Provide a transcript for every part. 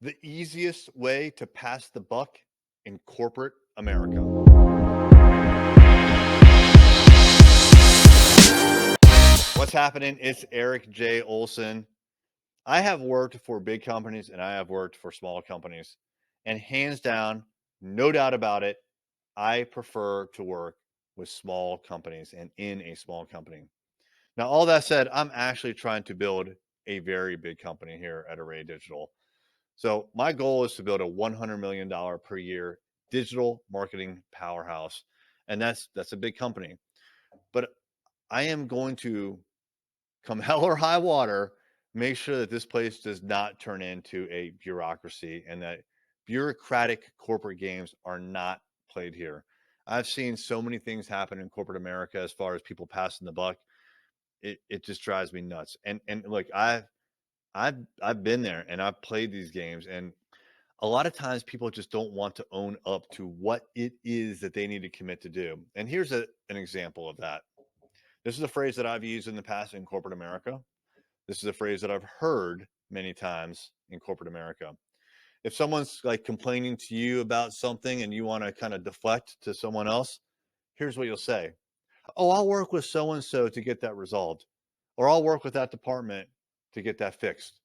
The easiest way to pass the buck in corporate America. What's happening? It's Erik J. Olson. I have worked for big companies and I have worked for small companies. And hands down, no doubt about it, I prefer to work with small companies and in a small company. Now, all that said, I'm actually trying to build a very big company here at Array Digital. So my goal is to build a $100 million per year digital marketing powerhouse. And that's a big company. But I am going to, come hell or high water, make sure that this place does not turn into a bureaucracy and that bureaucratic corporate games are not played here. I've seen so many things happen in corporate America as far as people passing the buck. It just drives me nuts. And look, I've been there and I've played these games, and a lot of times people just don't want to own up to what it is that they need to commit to do. And here's an example of that. This is a phrase that I've used in the past in corporate America. This is a phrase that I've heard many times in corporate America. If someone's like complaining to you about something and you want to kind of deflect to someone else, here's what you'll say. Oh, I'll work with so and so to get that resolved, or I'll work with that department to get that fixed.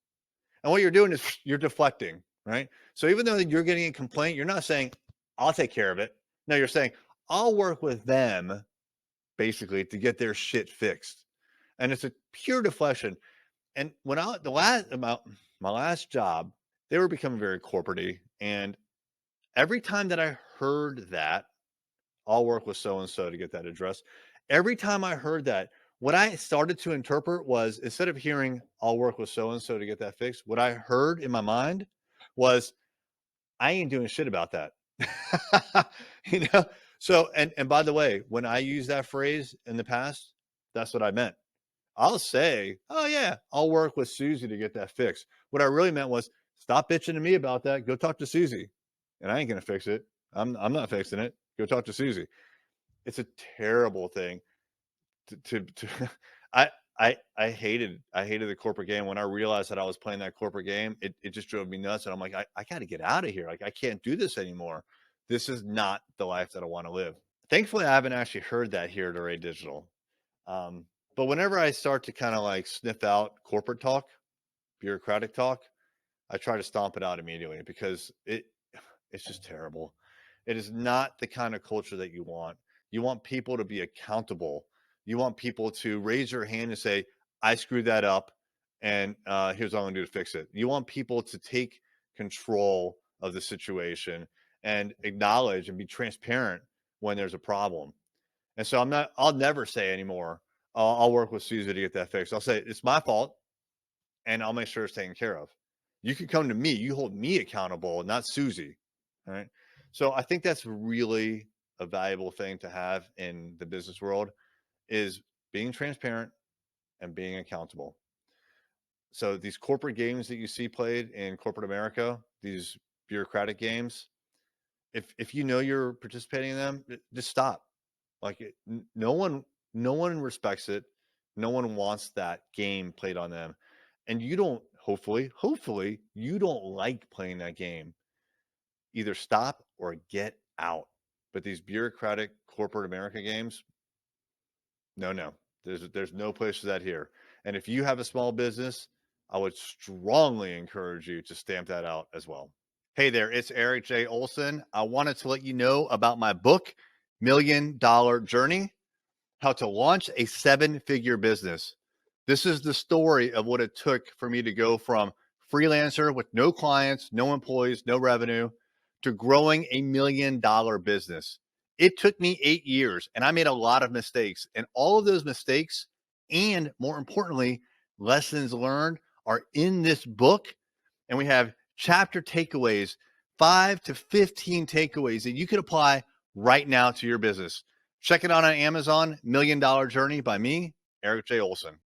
And what you're doing is you're deflecting, right? So even though you're getting a complaint, you're not saying, I'll take care of it. No, you're saying, I'll work with them basically to get their shit fixed. And it's a pure deflection. And when I the last about my last job, they were becoming very corporate-y. And every time that I heard that, I'll work with so and so to get that addressed. Every time I heard that, what I started to interpret was, instead of hearing I'll work with so and so to get that fixed, what I heard in my mind was, I ain't doing shit about that. you know? So and by the way, when I use that phrase in the past, that's what I meant. I'll say, oh yeah, I'll work with Susie to get that fixed. What I really meant was, stop bitching to me about that. Go talk to Susie. And I ain't gonna fix it. I'm not fixing it. Go talk to Susie. It's a terrible thing to I I hated the corporate game. When I realized that I was playing that corporate game, it just drove me nuts. And I'm like, I gotta get out of here. Like I can't do this anymore. This is not the life that I want to live. Thankfully, I haven't actually heard that here at Array Digital. Um, but whenever I start to kind of like sniff out corporate talk, bureaucratic talk, I try to stomp it out immediately because it's just terrible. It is not the kind of culture that you want. You want people to be accountable. You want people to raise your hand and say, I screwed that up, and here's what I'm going to do to fix it. You want people to take control of the situation and acknowledge and be transparent when there's a problem. And so I'll never say anymore, I'll work with Susie to get that fixed. I'll say, it's my fault and I'll make sure it's taken care of. You can come to me. You hold me accountable, not Susie. All right. So I think that's really a valuable thing to have in the business world, is being transparent and being accountable. So these corporate games that you see played in corporate America, these bureaucratic games, if you know you're participating in them, just stop. Like no one respects it. No one wants that game played on them. And you don't, hopefully you don't like playing that game. Either stop or get out. But these bureaucratic corporate America games, no. There's no place for that here. And if you have a small business, I would strongly encourage you to stamp that out as well. Hey there, it's Erik J. Olson. I wanted to let you know about my book, Million Dollar Journey: How to Launch a Seven-Figure Business. This is the story of what it took for me to go from freelancer with no clients, no employees, no revenue, to growing a $1 million business. It took me 8 years and I made a lot of mistakes. And all of those mistakes, and more importantly, lessons learned, are in this book. And we have chapter takeaways, 5 to 15 takeaways that you could apply right now to your business. Check it out on Amazon, $1 Million Journey by me, Erik J. Olson.